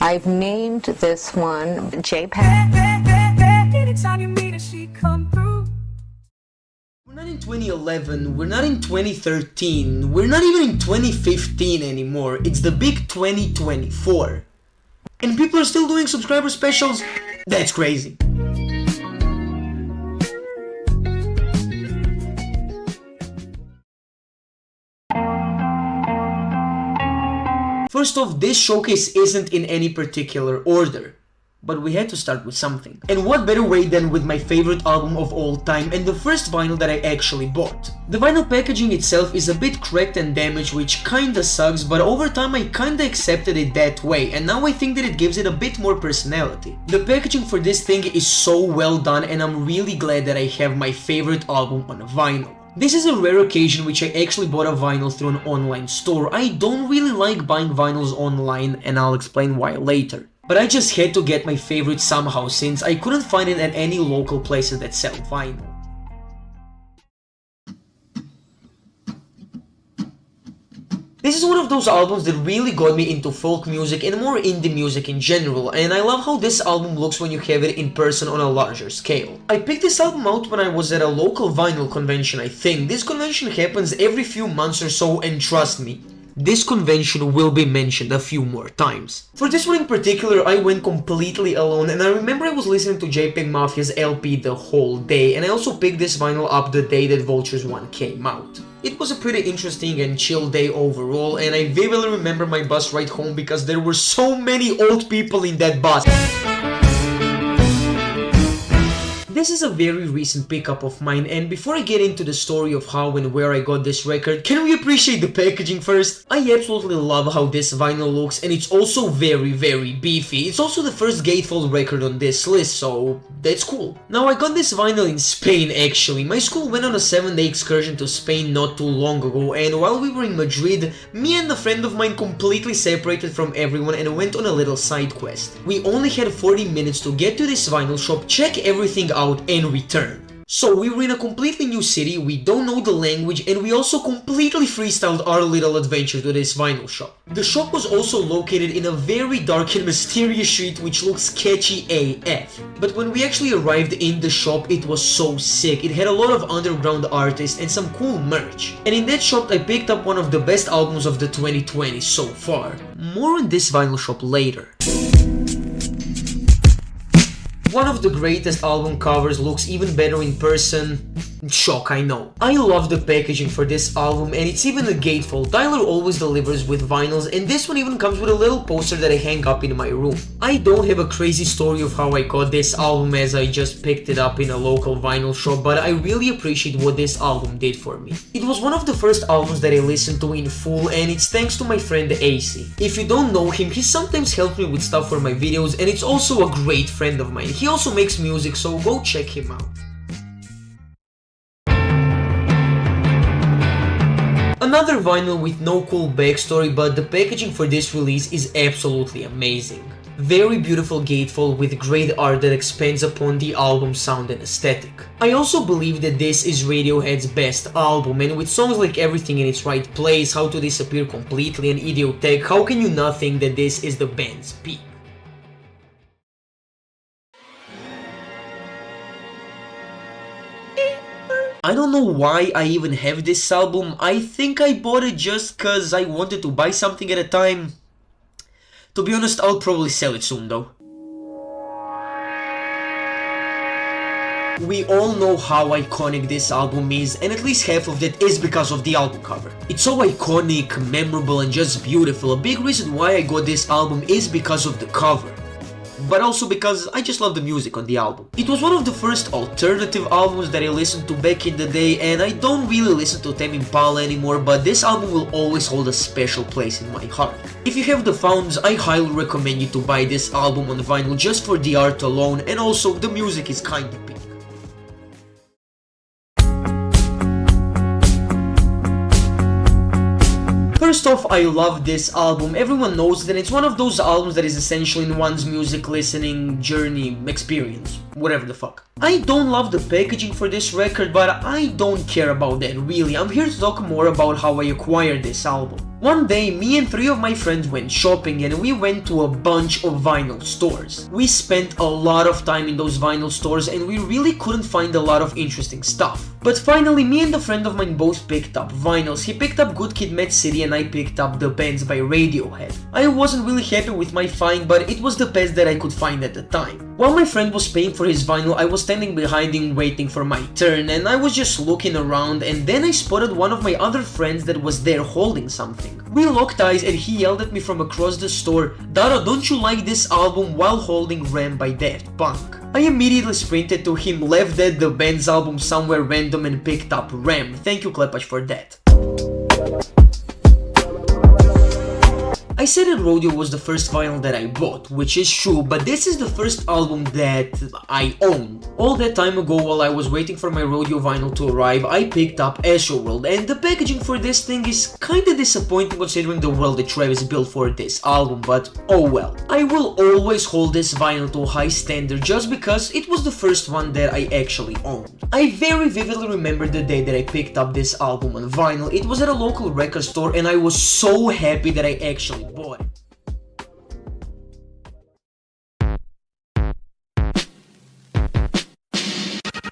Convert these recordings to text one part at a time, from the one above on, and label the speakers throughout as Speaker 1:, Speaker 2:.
Speaker 1: I've named this one JPEG.
Speaker 2: Anytime you meet her, she come through.
Speaker 3: We're not in 2011, we're not in 2013, we're not even in 2015 anymore, it's the big 2024. And people are still doing subscriber specials? That's crazy. First off, this showcase isn't in any particular order, but we had to start with something. And what better way than with my favorite album of all time and the first vinyl that I actually bought. The vinyl packaging itself is a bit cracked and damaged, which kinda sucks, but over time I kinda accepted it that way, and now I think that it gives it a bit more personality. The packaging for this thing is so well done, and I'm really glad that I have my favorite album on vinyl. This is a rare occasion which I actually bought a vinyl through an online store. I don't really like buying vinyls online, and I'll explain why later. But I just had to get my favorite somehow, since I couldn't find it at any local places that sell vinyl. This is one of those albums that really got me into folk music and more indie music in general, and I love how this album looks when you have it in person on a larger scale. I picked this album out when I was at a local vinyl convention, I think. This convention happens every few months or so, and trust me, this convention will be mentioned a few more times. For this one in particular, I went completely alone, and I remember I was listening to JPEG Mafia's LP the whole day, and I also picked this vinyl up the day that Vultures 1 came out. It was a pretty interesting and chill day overall, and I vividly remember my bus ride home because there were so many old people in that bus. This is a very recent pickup of mine, and before I get into the story of how and where I got this record, can we appreciate the packaging first? I absolutely love how this vinyl looks, and it's also very beefy. It's also the first gatefold record on this list, so that's cool. Now, I got this vinyl in Spain actually. My school went on a 7-day excursion to Spain not too long ago, and while we were in Madrid, me and a friend of mine completely separated from everyone and went on a little side quest. We only had 40 minutes to get to this vinyl shop, check everything out, and return. So we were in a completely new city, we don't know the language, and we also completely freestyled our little adventure to this vinyl shop. The shop was also located in a very dark and mysterious street which looks sketchy AF. But when we actually arrived in the shop, it was so sick. It had a lot of underground artists and some cool merch. And in that shop I picked up one of the best albums of the 2020s so far. More on this vinyl shop later. One of the greatest album covers, looks even better in person. Shock, I know. I love the packaging for this album, and it's even a gatefold. Tyler always delivers with vinyls, and this one even comes with a little poster that I hang up in my room. I don't have a crazy story of how I got this album, as I just picked it up in a local vinyl shop, but I really appreciate what this album did for me. It was one of the first albums that I listened to in full, and it's thanks to my friend AC. If you don't know him, he sometimes helps me with stuff for my videos, and it's also a great friend of mine. He also makes music, so go check him out. Another vinyl with no cool backstory, but the packaging for this release is absolutely amazing. Very beautiful gatefold with great art that expands upon the album's sound and aesthetic. I also believe that this is Radiohead's best album, and with songs like Everything in Its Right Place, How to Disappear Completely, and Idiotech, how can you not think that this is the band's peak? I don't know why I even have this album. I think I bought it just cause I wanted to buy something at a time. To be honest, I'll probably sell it soon though. We all know how iconic this album is, and at least half of that is because of the album cover. It's so iconic, memorable, and just beautiful. A big reason why I got this album is because of the cover, but also because I just love the music on the album. It was one of the first alternative albums that I listened to back in the day, and I don't really listen to Tame Impala anymore, but this album will always hold a special place in my heart. If you have the funds, I highly recommend you to buy this album on vinyl just for the art alone, and also the music is kinda peak. First off, I love this album. Everyone knows that it's one of those albums that is essential in one's music listening journey experience, whatever the fuck. I don't love the packaging for this record, but I don't care about that really. I'm here to talk more about how I acquired this album. One day, me and 3 of my friends went shopping and we went to a bunch of vinyl stores. We spent a lot of time in those vinyl stores and we really couldn't find a lot of interesting stuff. But finally, me and a friend of mine both picked up vinyls. He picked up Good Kid Mad City and I picked up The Bands by Radiohead. I wasn't really happy with my find, but it was the best that I could find at the time. While my friend was paying for his vinyl, I was standing behind him waiting for my turn and I was just looking around, and then I spotted one of my other friends that was there holding something. We locked eyes and he yelled at me from across the store, "Dado, don't you like this album?" while holding Ram by Daft Punk. I immediately sprinted to him, left the band's album somewhere random and picked up Ram. Thank you, Klepac, for that. I said that Rodeo was the first vinyl that I bought, which is true, but this is the first album that I owned. All that time ago, while I was waiting for my Rodeo vinyl to arrive, I picked up Astroworld, and the packaging for this thing is kinda disappointing considering the world that Travis built for this album, but oh well. I will always hold this vinyl to a high standard just because it was the first one that I actually owned. I very vividly remember the day that I picked up this album on vinyl. It was at a local record store and I was so happy that I actually bought it.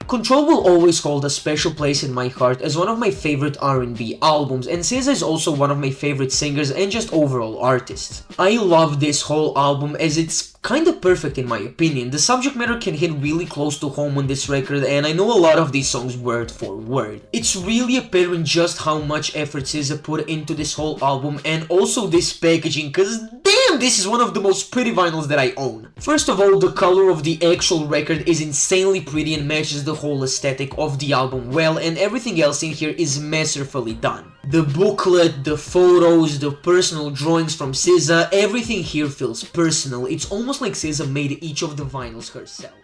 Speaker 3: Control will always hold a special place in my heart as one of my favorite R&B albums, and SZA is also one of my favorite singers and just overall artists. I love this whole album as it's kinda perfect in my opinion. The subject matter can hit really close to home on this record and I know a lot of these songs word for word. It's really apparent just how much effort SZA put into this whole album and also this packaging, cause damn, this is one of the most pretty vinyls that I own. First of all, the color of the actual record is insanely pretty and matches the whole aesthetic of the album well, and everything else in here is masterfully done. The booklet, the photos, the personal drawings from SZA, everything here feels personal. It's almost like SZA made each of the vinyls herself.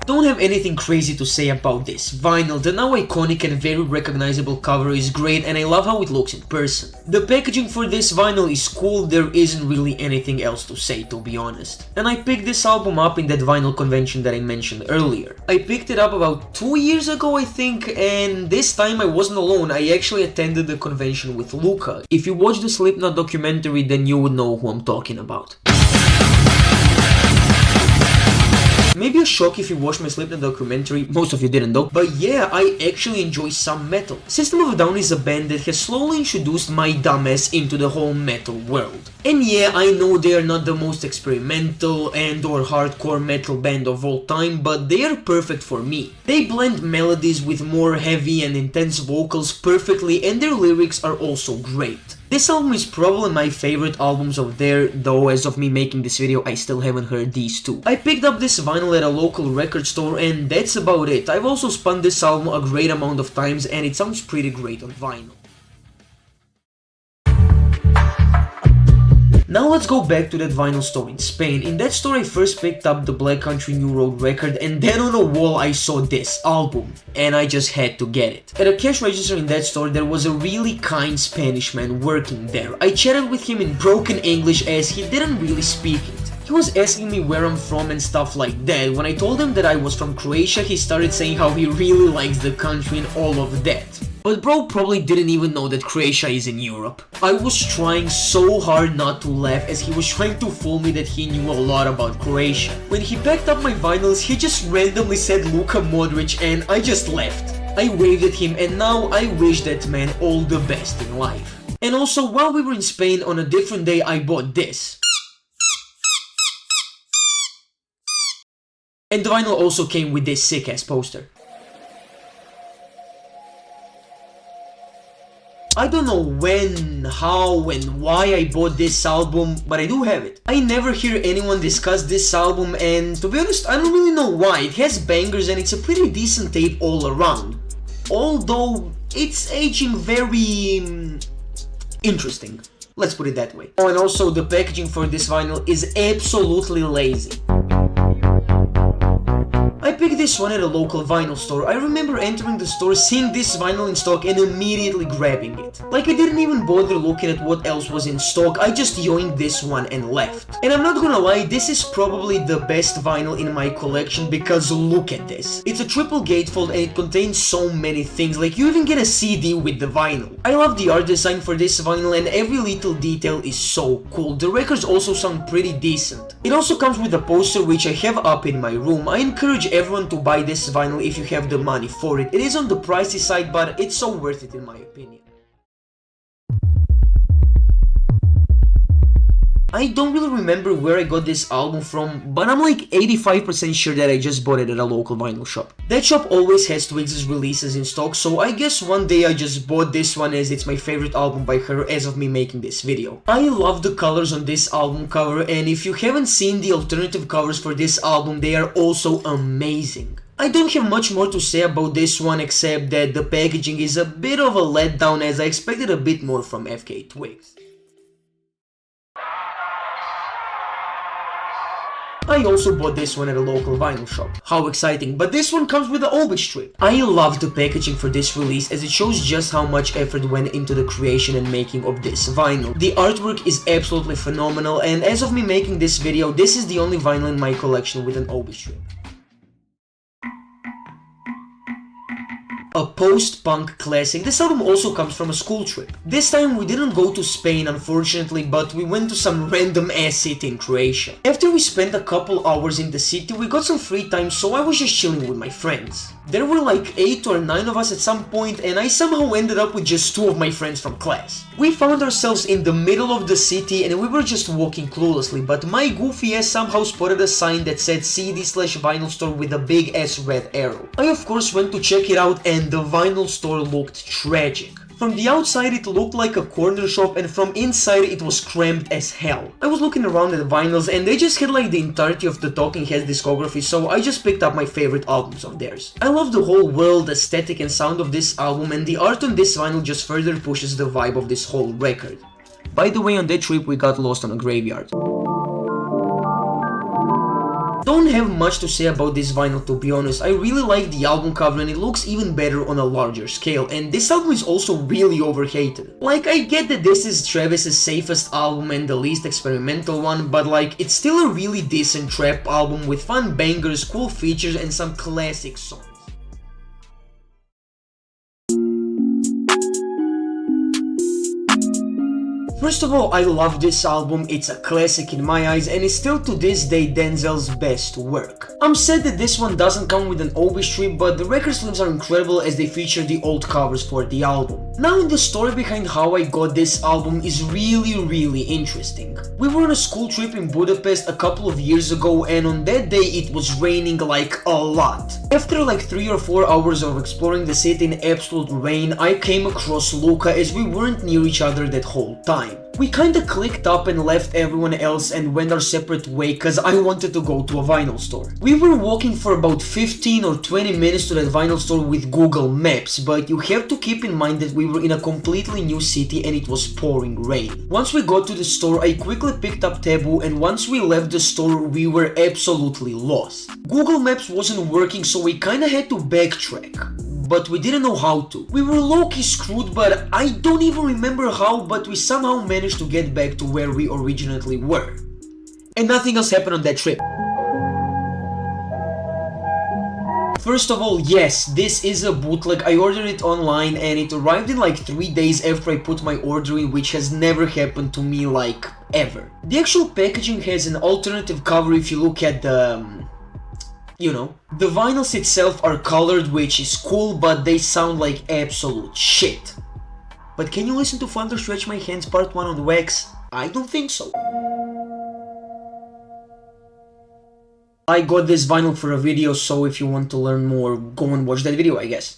Speaker 3: Don't have anything crazy to say about this vinyl. The now iconic and very recognizable cover is great and I love how it looks in person. The packaging for this vinyl is cool, there isn't really anything else to say, to be honest. And I picked this album up in that vinyl convention that I mentioned earlier. I picked it up about 2 years ago, I think, and this time I wasn't alone. I actually attended the convention with Luca. If you watch the Slipknot documentary, then you would know who I'm talking about. Maybe a shock if you watched my Slipknot documentary, most of you didn't though, but yeah, I actually enjoy some metal. System of a Down is a band that has slowly introduced my dumbass into the whole metal world. And yeah, I know they are not the most experimental and or hardcore metal band of all time, but they are perfect for me. They blend melodies with more heavy and intense vocals perfectly and their lyrics are also great. This album is probably my favorite albums of theirs, though as of me making this video I still haven't heard these two. I picked up this vinyl at a local record store and that's about it. I've also spun this album a great amount of times and it sounds pretty great on vinyl. Now let's go back to that vinyl store in Spain. In that store I first picked up the Black Country New Road record and then on a wall I saw this album and I just had to get it. At a cash register in that store there was a really kind Spanish man working there. I chatted with him in broken English as he didn't really speak it. He was asking me where I'm from and stuff like that. When I told him that I was from Croatia, he started saying how he really likes the country and all of that. But bro probably didn't even know that Croatia is in Europe. I was trying so hard not to laugh as he was trying to fool me that he knew a lot about Croatia. When he packed up my vinyls, he just randomly said Luka Modric and I just left. I waved at him and now I wish that man all the best in life. And also while we were in Spain on a different day I bought this. And the vinyl also came with this sick ass poster. I don't know when, how, and why I bought this album, but I do have it. I never hear anyone discuss this album and to be honest, I don't really know why. It has bangers and it's a pretty decent tape all around. Although, it's aging very interesting. Let's put it that way. Oh, and also the packaging for this vinyl is absolutely lazy. I picked this this one at a local vinyl store. I remember entering the store, seeing this vinyl in stock and immediately grabbing it. Like I didn't even bother looking at what else was in stock, I just yoinked this one and left. And I'm not gonna lie, this is probably the best vinyl in my collection because look at this. It's a triple gatefold and it contains so many things, like you even get a CD with the vinyl. I love the art design for this vinyl and every little detail is so cool. The records also sound pretty decent. It also comes with a poster which I have up in my room. I encourage everyone to buy this vinyl if you have the money for it. It is on the pricey side, but it's so worth it in my opinion. I don't really remember where I got this album from, but I'm like 85% sure that I just bought it at a local vinyl shop. That shop always has Twigs' releases in stock, so I guess one day I just bought this one as it's my favorite album by her as of me making this video. I love the colors on this album cover, and if you haven't seen the alternative covers for this album, they are also amazing. I don't have much more to say about this one except that the packaging is a bit of a letdown as I expected a bit more from FK Twigs. I also bought this one at a local vinyl shop. How exciting, but this one comes with the Obi strip. I love the packaging for this release as it shows just how much effort went into the creation and making of this vinyl. The artwork is absolutely phenomenal, and as of me making this video, this is the only vinyl in my collection with an Obi strip. A post-punk classic. This album also comes from a school trip. This time we didn't go to Spain unfortunately, but we went to some random ass city in Croatia. After we spent a couple hours in the city, we got some free time, so I was just chilling with my friends. There were like 8 or 9 of us at some point, and I somehow ended up with just 2 of my friends from class. We found ourselves in the middle of the city and we were just walking cluelessly, but my goofy ass somehow spotted a sign that said CD/vinyl store with a big ass red arrow. I of course went to check it out and the vinyl store looked tragic. From the outside it looked like a corner shop and from inside it was cramped as hell. I was looking around at the vinyls and they just had like the entirety of the Talking Heads discography, so I just picked up my favorite albums of theirs. I love the whole world, aesthetic and sound of this album, and the art on this vinyl just further pushes the vibe of this whole record. By the way, on that trip we got lost on a graveyard. Don't have much to say about this vinyl to be honest. I really like the album cover and it looks even better on a larger scale, and this album is also really overhated. Like, I get that this is Travis's safest album and the least experimental one, but like, it's still a really decent trap album with fun bangers, cool features and some classic songs. First of all, I love this album, it's a classic in my eyes and it's still to this day Denzel's best work. I'm sad that this one doesn't come with an Obi strip, but the record sleeves are incredible as they feature the old covers for the album. Now the story behind how I got this album is really interesting. We were on a school trip in Budapest a couple of years ago and on that day it was raining like a lot. After like 3 or 4 hours of exploring the city in absolute rain, I came across Luca as we weren't near each other that whole time. We kinda clicked up and left everyone else and went our separate way cause I wanted to go to a vinyl store. We were walking for about 15 or 20 minutes to that vinyl store with Google Maps, but you have to keep in mind that we were in a completely new city and it was pouring rain. Once we got to the store, I quickly picked up Taboo and once we left the store, we were absolutely lost. Google Maps wasn't working, so we kinda had to backtrack. But we didn't know how to. We were low-key screwed, but I don't even remember how, but we somehow managed to get back to where we originally were. And nothing else happened on that trip. First of all, yes, this is a bootleg. I ordered it online and it arrived in like 3 days after I put my order in, which has never happened to me like ever. The actual packaging has an alternative cover if you look at the... you know. The vinyls itself are colored, which is cool, but they sound like absolute shit. But can you listen to Thunder Stretch My Hands Part 1 on wax? I don't think so. I got this vinyl for a video, so if you want to learn more, go and watch that video, I guess.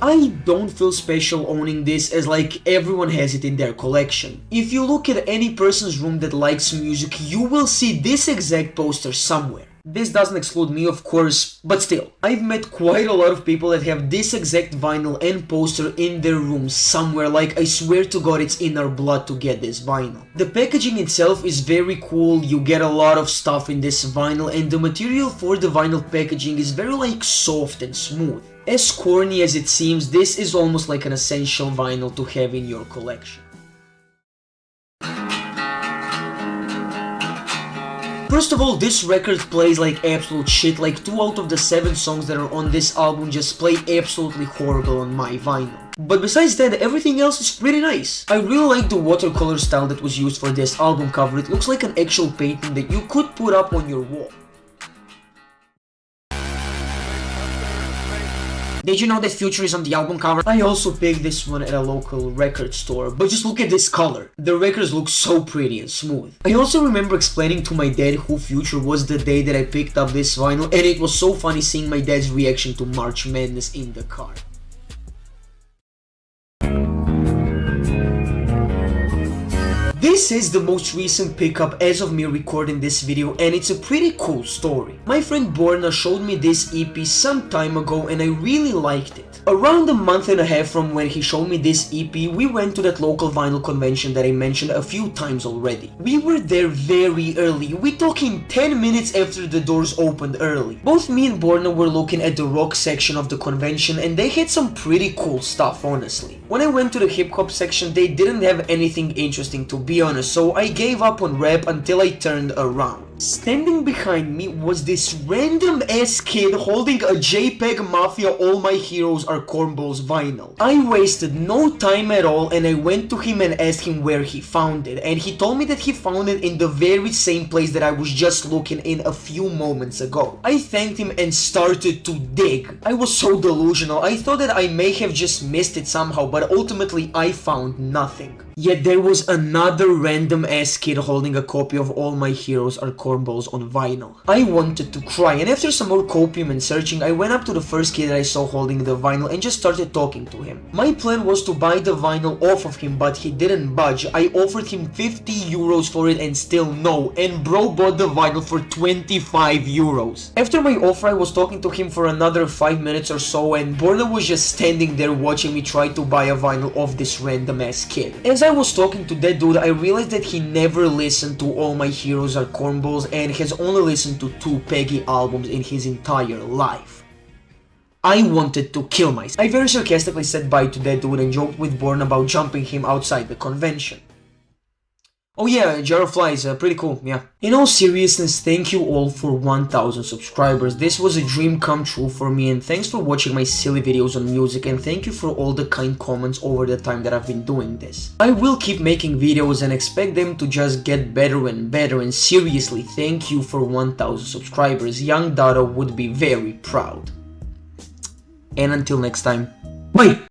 Speaker 3: I don't feel special owning this, as like everyone has it in their collection. If you look at any person's room that likes music, you will see this exact poster somewhere. This doesn't exclude me, of course, but still. I've met quite a lot of people that have this exact vinyl and poster in their rooms somewhere, like I swear to God it's in our blood to get this vinyl. The packaging itself is very cool, you get a lot of stuff in this vinyl, and the material for the vinyl packaging is very like soft and smooth. As corny as it seems, this is almost like an essential vinyl to have in your collection. First of all, this record plays like absolute shit, like 2 out of the 7 songs that are on this album just play absolutely horrible on my vinyl. But besides that, everything else is pretty nice. I really like the watercolor style that was used for this album cover. It looks like an actual painting that you could put up on your wall. Did you know that Future is on the album cover? I also picked this one at a local record store, but just look at this color. The records look so pretty and smooth. I also remember explaining to my dad who Future was the day that I picked up this vinyl, and it was so funny seeing my dad's reaction to March Madness in the car. This is the most recent pickup as of me recording this video, and it's a pretty cool story. My friend Borna showed me this EP some time ago and I really liked it. Around a month and a half from when he showed me this EP, we went to that local vinyl convention that I mentioned a few times already. We were there very early, we talking 10 minutes after the doors opened early. Both me and Borna were looking at the rock section of the convention and they had some pretty cool stuff, honestly. When I went to the hip hop section, they didn't have anything interesting, to be honest, so I gave up on rap until I turned around. Standing behind me was this random ass kid holding a JPEG Mafia All My Heroes Are Cornballs vinyl. I wasted no time at all and I went to him and asked him where he found it, and he told me that he found it in the very same place that I was just looking in a few moments ago. I thanked him and started to dig. I was so delusional, I thought that I may have just missed it somehow, but ultimately I found nothing. Yet there was another random ass kid holding a copy of All My Heroes Are Cornballs on vinyl. I wanted to cry, and after some more copium and searching, I went up to the first kid that I saw holding the vinyl and just started talking to him. My plan was to buy the vinyl off of him, but he didn't budge. I offered him 50 euros for it and still no, and bro bought the vinyl for 25 euros. After my offer, I was talking to him for another 5 minutes or so, and Borna was just standing there watching me try to buy a vinyl off this random ass kid. As I was talking to that dude, I realized that he never listened to All My Heroes Are Cornballs and has only listened to 2 Peggy albums in his entire life. I wanted to kill myself. I very sarcastically said bye to that dude and joked with Born about jumping him outside the convention. Oh yeah, Jar of Flies, pretty cool, yeah. In all seriousness, thank you all for 1000 subscribers. This was a dream come true for me, and thanks for watching my silly videos on music, and thank you for all the kind comments over the time that I've been doing this. I will keep making videos and expect them to just get better and better, and seriously, thank you for 1000 subscribers. Young Dado would be very proud. And until next time, bye!